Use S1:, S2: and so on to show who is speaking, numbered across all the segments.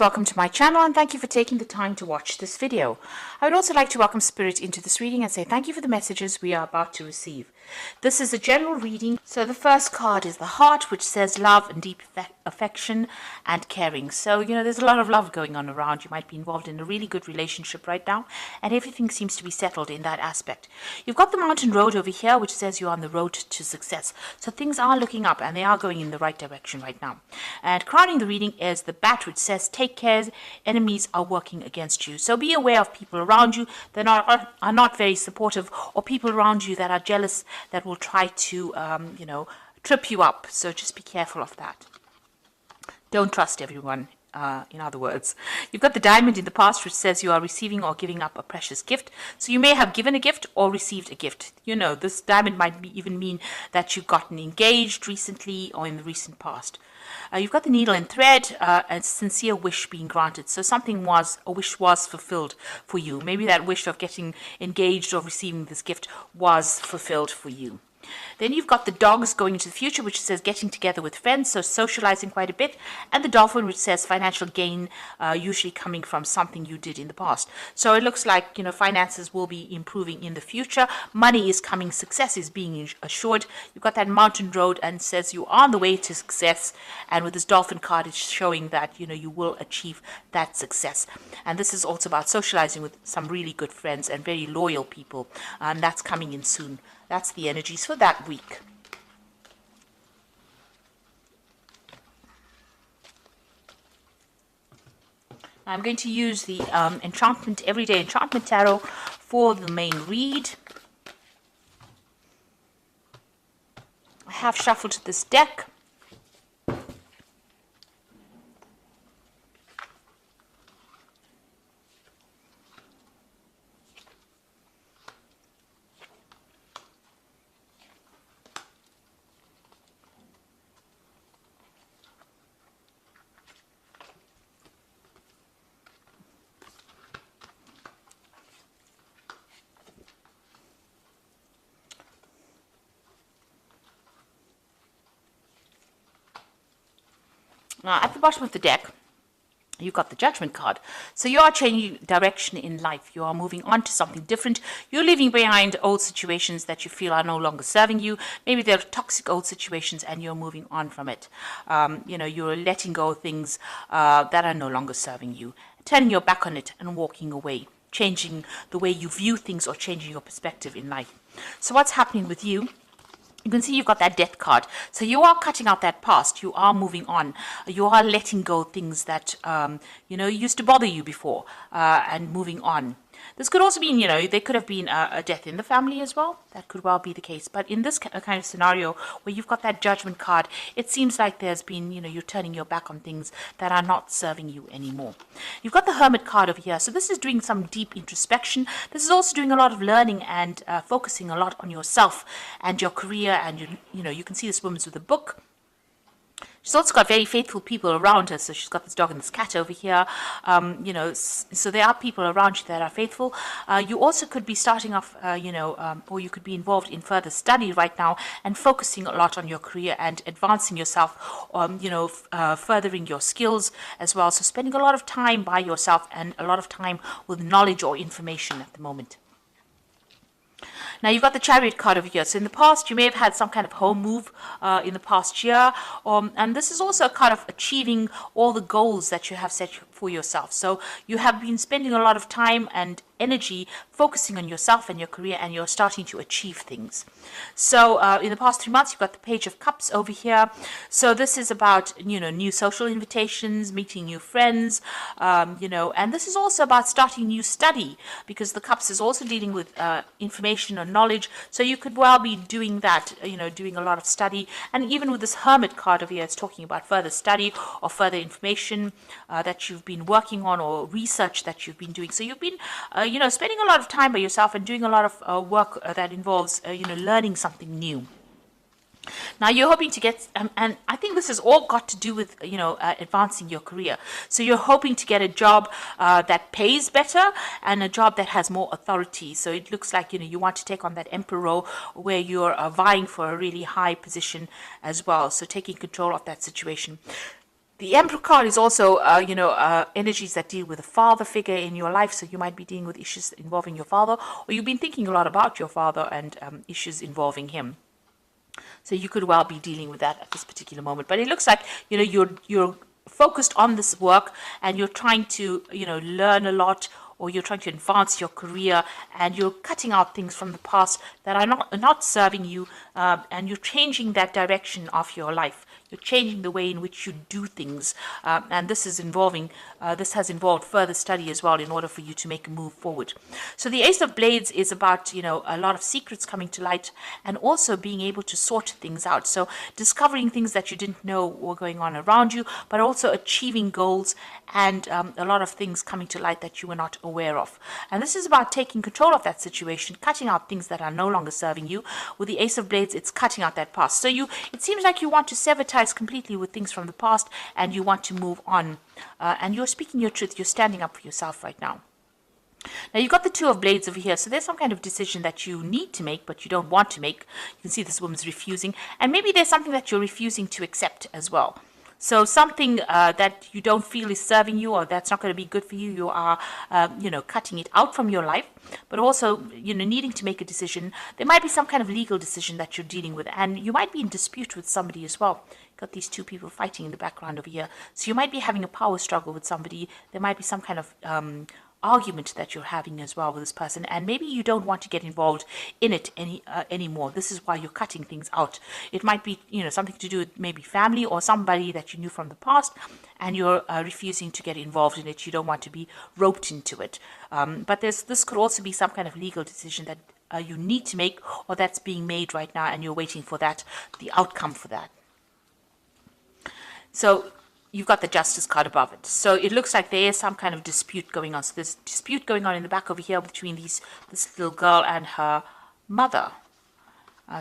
S1: Welcome to my channel and thank you for taking the time to watch this video. I would also like to welcome Spirit into this reading and say thank you for the messages we are about to receive. This is a general reading, so the first card is the heart, which says love and deep affection and caring. So, there's a lot of love going on around. You might be involved in a really good relationship right now and everything seems to be settled in that aspect. You've got the mountain road over here, which says you're on the road to success. So things are looking up and they are going in the right direction right now. And crowning the reading is the bat, which says take care, enemies are working against you. So be aware of people around you that are not very supportive, or people around you that are jealous, that will try to, trip you up. So just be careful of that. Don't trust everyone. In other words, you've got the diamond in the past, which says you are receiving or giving up a precious gift. So you may have given a gift or received a gift. This diamond might even mean that you've gotten engaged recently or in the recent past. You've got the needle and thread, a sincere wish being granted. So a wish was fulfilled for you. Maybe that wish of getting engaged or receiving this gift was fulfilled for you. Then you've got the dogs going into the future, which says getting together with friends, so socializing quite a bit. And the dolphin, which says financial gain, usually coming from something you did in the past. So it looks like, finances will be improving in the future. Money is coming, success is being assured. You've got that mountain road and says you are on the way to success. And with this dolphin card, it's showing that, you will achieve that success. And this is also about socializing with some really good friends and very loyal people. And that's coming in soon. That's the energies for that week. I'm going to use the Everyday Enchantment Tarot for the main read. I have shuffled this deck. Now, at the bottom of the deck, you've got the Judgment card. So you are changing direction in life. You are moving on to something different. You're leaving behind old situations that you feel are no longer serving you. Maybe they're toxic old situations and you're moving on from it. You're letting go of things that are no longer serving you, turning your back on it and walking away, changing the way you view things or changing your perspective in life. So what's happening with you? You can see you've got that death card. So you are cutting out that past. You are moving on. You are letting go of things that, used to bother you before and moving on. This could also mean, there could have been a death in the family as well. That could well be the case. But in this kind of scenario where you've got that Judgment card, it seems like there's been, you're turning your back on things that are not serving you anymore. You've got the Hermit card over here. So this is doing some deep introspection. This is also doing a lot of learning and focusing a lot on yourself and your career. And, you can see this woman's with a book. She's also got very faithful people around her. So she's got this dog and this cat over here. So there are people around you that are faithful. You also could be starting off, or you could be involved in further study right now and focusing a lot on your career and advancing yourself, furthering your skills as well. So spending a lot of time by yourself and a lot of time with knowledge or information at the moment. Now, you've got the Chariot card over here. So in the past, you may have had some kind of home move in the past year. And this is also a kind of achieving all the goals that you have set for yourself. So you have been spending a lot of time and energy focusing on yourself and your career, and you're starting to achieve things. So in the past 3 months, you've got the Page of Cups over here. So this is about, new social invitations, meeting new friends, and this is also about starting new study, because the Cups is also dealing with information or knowledge. So you could well be doing that, doing a lot of study. And even with this Hermit card over here, it's talking about further study or further information that you've been working on, or research that you've been doing. So you've been spending a lot of time by yourself and doing a lot of work that involves, learning something new. Now you're hoping to get, and I think this has all got to do with, advancing your career. So you're hoping to get a job that pays better and a job that has more authority. So it looks like, you want to take on that emperor role where you're vying for a really high position as well. So taking control of that situation. The Emperor card is also, energies that deal with a father figure in your life. So you might be dealing with issues involving your father, or you've been thinking a lot about your father and issues involving him. So you could well be dealing with that at this particular moment. But it looks like, you're focused on this work, and you're trying to, learn a lot, or you're trying to advance your career, and you're cutting out things from the past that are not serving you, and you're changing that direction of your life. You're changing the way in which you do things, and this has involved further study as well in order for you to make a move forward. So the Ace of Blades is about, a lot of secrets coming to light, and also being able to sort things out. So discovering things that you didn't know were going on around you, but also achieving goals, and a lot of things coming to light that you were not aware of. And this is about taking control of that situation, cutting out things that are no longer serving you. With the Ace of Blades, it's cutting out that past. So it seems like you want to sever ties completely with things from the past, and you want to move on. And you're speaking your truth. You're standing up for yourself right now. Now you've got the Two of Blades over here. So there's some kind of decision that you need to make, but you don't want to make. You can see this woman's refusing. And maybe there's something that you're refusing to accept as well. So something that you don't feel is serving you, or that's not going to be good for you, you are, cutting it out from your life. But also, needing to make a decision. There might be some kind of legal decision that you're dealing with, and you might be in dispute with somebody as well. Got these two people fighting in the background over here. So you might be having a power struggle with somebody. There might be some kind of argument that you're having as well with this person, and maybe you don't want to get involved in it anymore. This is why you're cutting things out. It might be something to do with maybe family or somebody that you knew from the past, and you're refusing to get involved in it. You don't want to be roped into it. But this could also be some kind of legal decision that you need to make, or that's being made right now, and you're waiting for the outcome for that. So you've got the Justice card above it. So it looks like there is some kind of dispute going on. So there's dispute going on in the back over here between this little girl and her mother.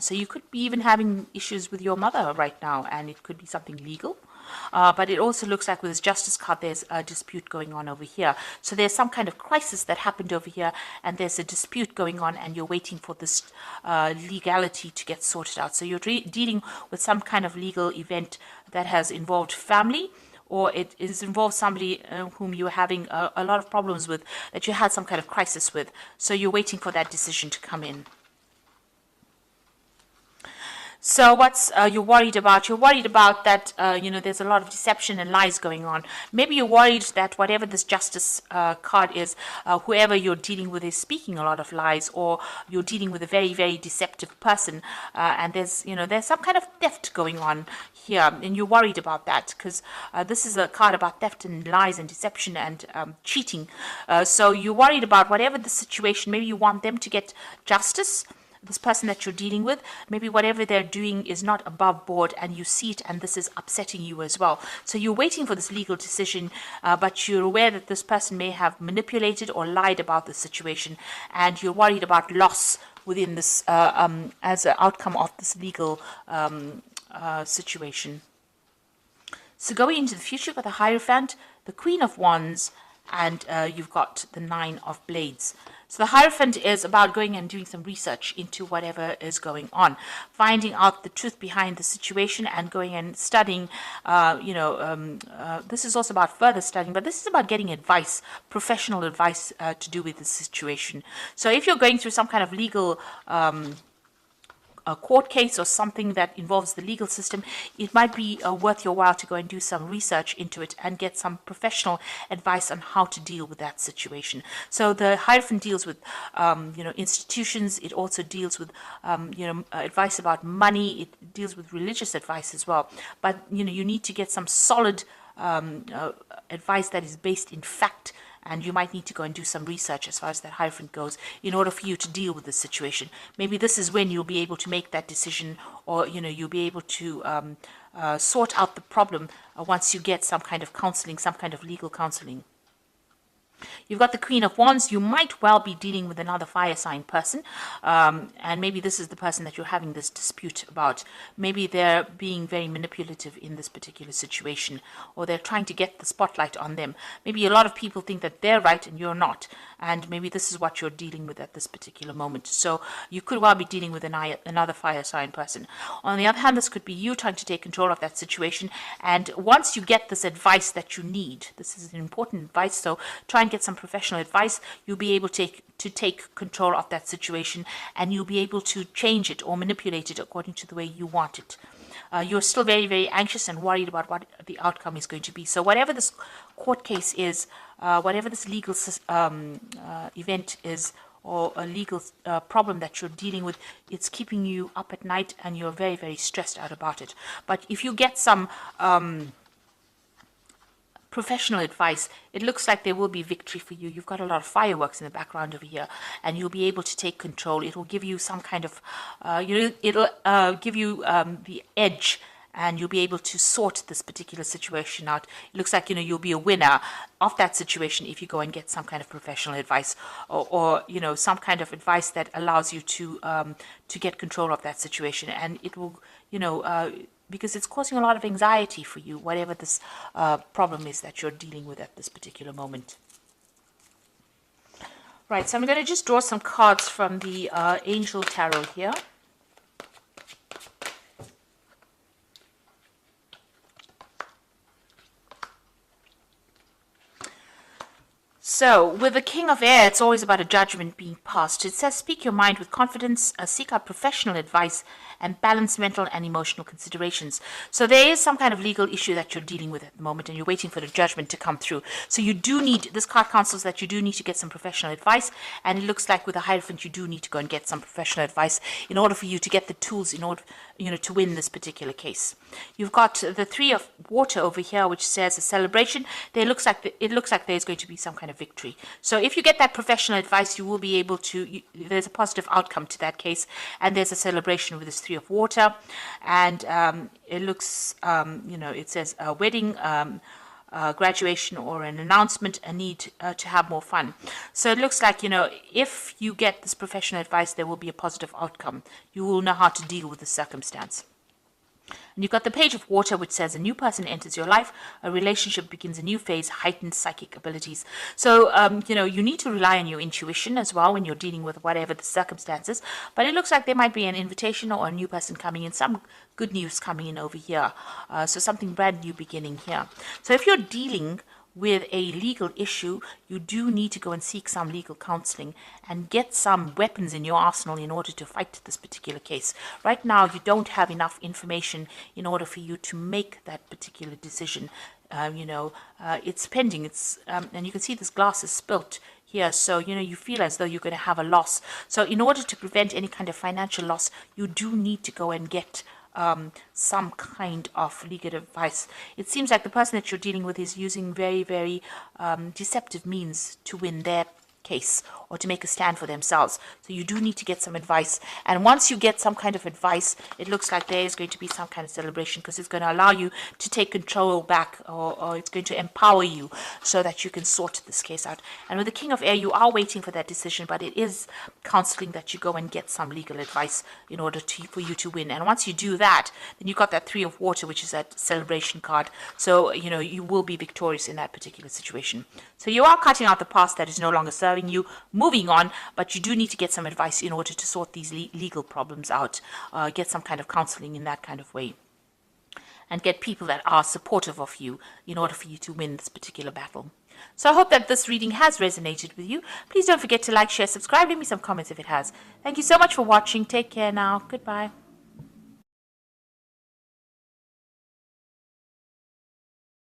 S1: So you could be even having issues with your mother right now, and it could be something legal. But it also looks like with this Justice card, there's a dispute going on over here. So there's some kind of crisis that happened over here, and there's a dispute going on, and you're waiting for this legality to get sorted out. So you're dealing with some kind of legal event that has involved family, or it is involved somebody whom you're having a lot of problems with, that you had some kind of crisis with. So you're waiting for that decision to come in. So what's you're worried about? You're worried about that, there's a lot of deception and lies going on. Maybe you're worried that whatever this Justice card is, whoever you're dealing with is speaking a lot of lies, or you're dealing with a very, very deceptive person, and there's some kind of theft going on here, and you're worried about that, because this is a card about theft and lies and deception and cheating. So you're worried about whatever the situation. Maybe you want them to get justice, this person that you're dealing with. Maybe whatever they're doing is not above board, and you see it, and this is upsetting you as well. So you're waiting for this legal decision, but you're aware that this person may have manipulated or lied about the situation, and you're worried about loss within this as an outcome of this legal situation. So going into the future, you've got the Hierophant, the Queen of Wands, and you've got the Nine of Blades. So the Hierophant is about going and doing some research into whatever is going on, finding out the truth behind the situation, and going and studying. This is also about further studying, but this is about getting advice, professional advice to do with the situation. So if you're going through some kind of legal a court case or something that involves the legal system, it might be worth your while to go and do some research into it and get some professional advice on how to deal with that situation. So the Hierophant deals with, institutions. It also deals with, advice about money. It deals with religious advice as well. But, you need to get some solid advice that is based in fact, and you might need to go and do some research as far as that Hierophant goes in order for you to deal with the situation. Maybe this is when you'll be able to make that decision, or you'll be able to sort out the problem once you get some kind of counseling, some kind of legal counseling. You've got the Queen of Wands. You might well be dealing with another fire sign person. And maybe this is the person that you're having this dispute about. Maybe they're being very manipulative in this particular situation, or they're trying to get the spotlight on them. Maybe a lot of people think that they're right and you're not. And maybe this is what you're dealing with at this particular moment. So you could well be dealing with another fire sign person. On the other hand, this could be you trying to take control of that situation. And once you get this advice that you need, this is an important advice, so try and get some professional advice, you'll be able to take control of that situation, and you'll be able to change it or manipulate it according to the way you want it. You're still very, very anxious and worried about what the outcome is going to be. So whatever this court case is, whatever this legal event is, or a legal problem that you're dealing with, it's keeping you up at night and you're very, very stressed out about it. But if you get some professional advice, it looks like there will be victory for you. You've got a lot of fireworks in the background over here, and you'll be able to take control. It will give you some kind of, it'll give you the edge, and you'll be able to sort this particular situation out. It looks like, you'll be a winner of that situation if you go and get some kind of professional advice, or some kind of advice that allows you to get control of that situation. And it will, because it's causing a lot of anxiety for you, whatever this problem is that you're dealing with at this particular moment. Right, so I'm going to just draw some cards from the Angel Tarot here. So, with the King of Air, it's always about a judgment being passed. It says, speak your mind with confidence, seek out professional advice, and balance mental and emotional considerations. So there is some kind of legal issue that you're dealing with at the moment, and you're waiting for the judgment to come through. So you do need, this card counsels that you do need to get some professional advice, and it looks like with the Hierophant, you do need to go and get some professional advice in order for you to get the tools in order, to win this particular case. You've got the Three of Water over here, which says a celebration. It looks like there's going to be some kind of victory. So if you get that professional advice, you will be able to, there's a positive outcome to that case, and there's a celebration with this Three of Water, and it looks, it says a wedding, graduation, or an announcement, a need to have more fun. So it looks like, if you get this professional advice, there will be a positive outcome. You will know how to deal with the circumstance. And you've got the Page of Water, which says a new person enters your life, a relationship begins a new phase, heightened psychic abilities. So, you need to rely on your intuition as well when you're dealing with whatever the circumstances. But it looks like there might be an invitation or a new person coming in, some good news coming in over here. So something brand new beginning here. So if you're dealing with a legal issue, you do need to go and seek some legal counseling and get some weapons in your arsenal in order to fight this particular case. Right now, you don't have enough information in order for you to make that particular decision. It's pending. It's and you can see this glass is spilt here, so you feel as though you're going to have a loss. So in order to prevent any kind of financial loss, you do need to go and get some kind of legal advice. It seems like the person that you're dealing with is using very, very deceptive means to win their case or to make a stand for themselves. So you do need to get some advice. And once you get some kind of advice, it looks like there is going to be some kind of celebration, because it's going to allow you to take control back, or it's going to empower you so that you can sort this case out. And with the King of Air, you are waiting for that decision, but it is counseling that you go and get some legal advice in order for you to win. And once you do that, then you've got that Three of Water, which is that celebration card. So, you will be victorious in that particular situation. So you are cutting out the past that is no longer serving you, moving on, but you do need to get some advice in order to sort these legal problems out, get some kind of counseling in that kind of way, and get people that are supportive of you in order for you to win this particular battle. So I hope that this reading has resonated with you. Please don't forget to like, share, subscribe, leave me some comments if it has. Thank you so much for watching. Take care now. Goodbye.